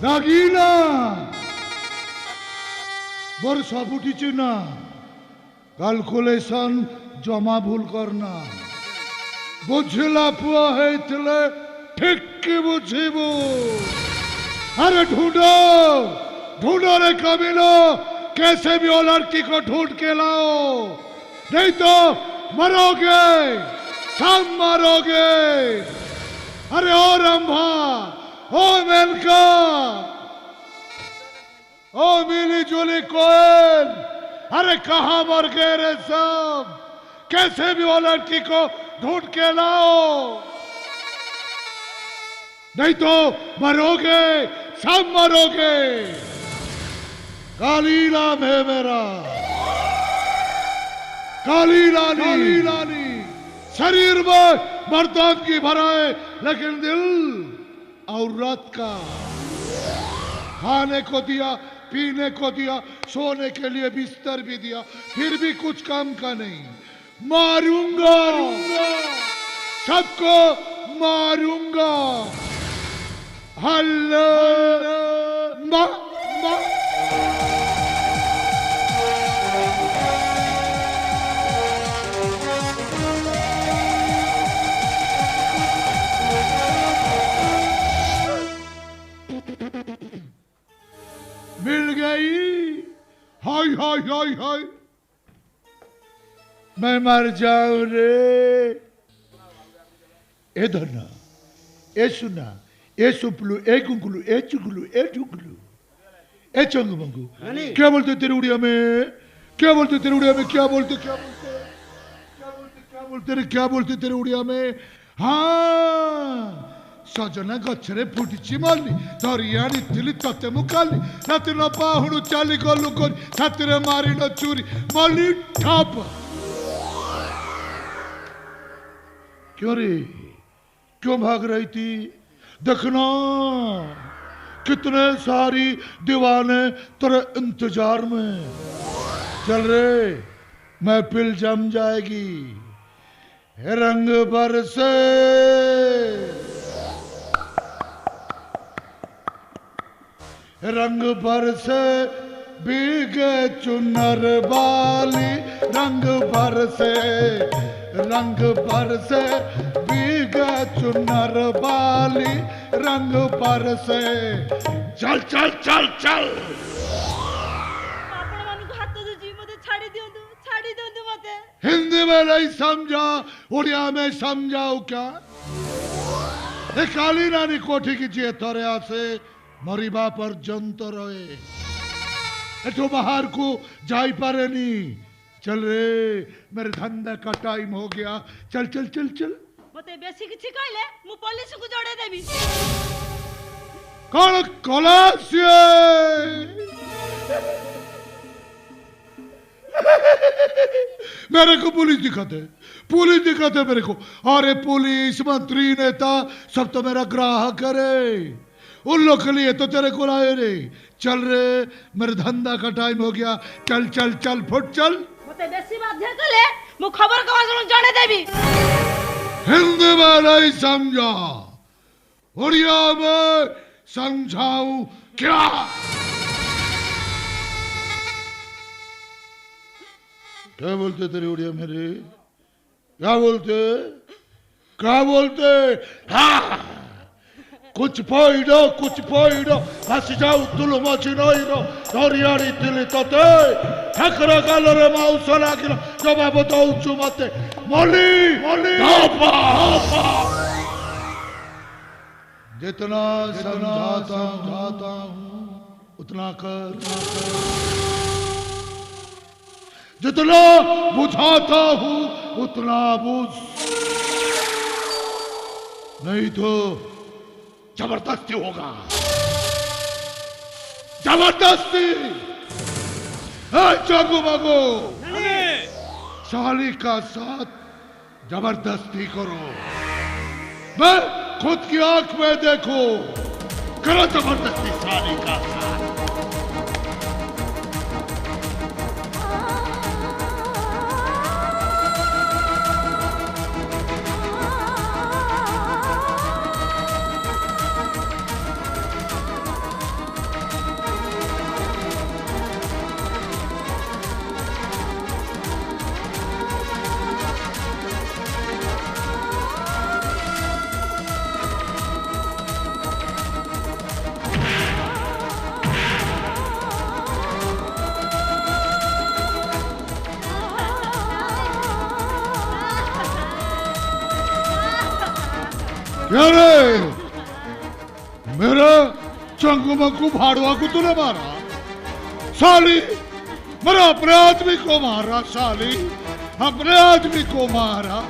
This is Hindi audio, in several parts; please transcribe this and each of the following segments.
রাগিনা বড় সব উঠিছে না ক্যালকুলেশন জমা ভুল করনা বুঝলা পুয়া হয়েছিলে ঠিক কি বুঝিব अरे ढूंढो ढूंढो रे कमीनो कैसे भी वो लड़की को ढूंढ के लाओ नहीं तो मरोगे सब मरोगे अरे ओ रंभा ओ मेनका ओ मिली जुली कोयल अरे कहाँ मर गए रे सब कैसे भी वो लड़की को ढूंढ के लाओ नहीं तो मरोगे सब मरोगे काली नाम है मेरा काली रानी शरीर में मर्दानगी भरा है लेकिन दिल औरत का खाने को दिया पीने को दिया सोने के लिए बिस्तर भी दिया फिर भी कुछ काम का नहीं मारूंगा सबको मारूंगा हल्ला मा मा मिल गई हाय हाय हाय हाय मैं मर जाऊं रे इधर ना ए सुना ए सुपलू ए कुंकुलू ए चुगलू ए ठुगलू ए चंगू मंगू क्या बोलते तेरे उड़िया में क्या बोलते तेरे उड़िया में क्या बोलते क्या बोलते तेरे उड़िया में हाँ सजना गच्छरे फुटिची मारली धरिया आनिथिली तते मुकाली राति न पाहुणु चाली गलु करी छातीरे मारी न चूरी मली ठाप क्यों रे क्यों भाग रही थी देखना कितने सारी दीवाने तेरे इंतजार में चल रे महफिल जम जाएगी रंग बरसे रंग बरसे भीगे चुनर वाली रंग बरसे भीगे चुनर वाली रंग बरसे चल चल चल चल हिंदी में नहीं समझा उड़िया में समझाओ क्या काली रानी कोठी की जिए थोड़े से मरीबा पर जंत रहे एठो बाहर को जाई पारे नी चल रे मेरे धंधा का टाइम हो गया चल चल चल चल मते बेसी किछि कहले मु पुलिस को जोड़े देबी कौन कलासिए मेरे को पुलिस दिखाते मेरे को अरे पुलिस मंत्री नेता सब तो मेरा ग्राहक है उन लोग के लिए तो तेरे को लाए रे चल रे मेरे धंधा का टाइम हो गया चल चल चल फुट चल मते बेसी बाध्य कले मु खबर कागज में जाने देबी हिंदी में नहीं समझा उड़िया में समझाऊं क्या क्या बोलते तेरे उड़िया मेरे क्या बोलते हाँ कुछ पोइडो हसी जाऊ तुलु मची नइरो धरियाड़ी तिली तते ठकरा गालरे माउस लागिलो जवाब दउछु मते मली जितना समझाता हूँ उतना कर जितना बुझाता हूँ उतना बुझ नहीं तो जबरदस्ती होगा जबरदस्ती जागो बागो साली का साथ जबरदस्ती करो मैं खुद की आंख में देखो करो जबरदस्ती साली का साथ मेरा चंगू मंगू भाड़ुआ को तूने मारा साली, मेरा अपने आदमी को मारा साली, अपने आदमी को मारा।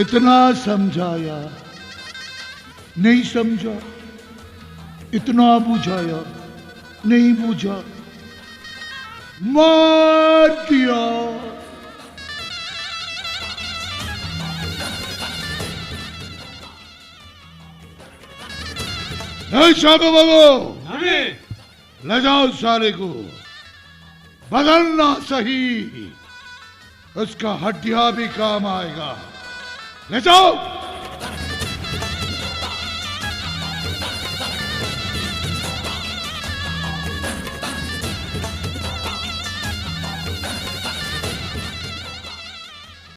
इतना समझाया नहीं समझा, इतना बुझाया नहीं बुझा, मार दिया। शाबो बाबू ले जाओ साले को, बदलना सही, उसका हड्डियां भी काम आएगा। ले जाओ।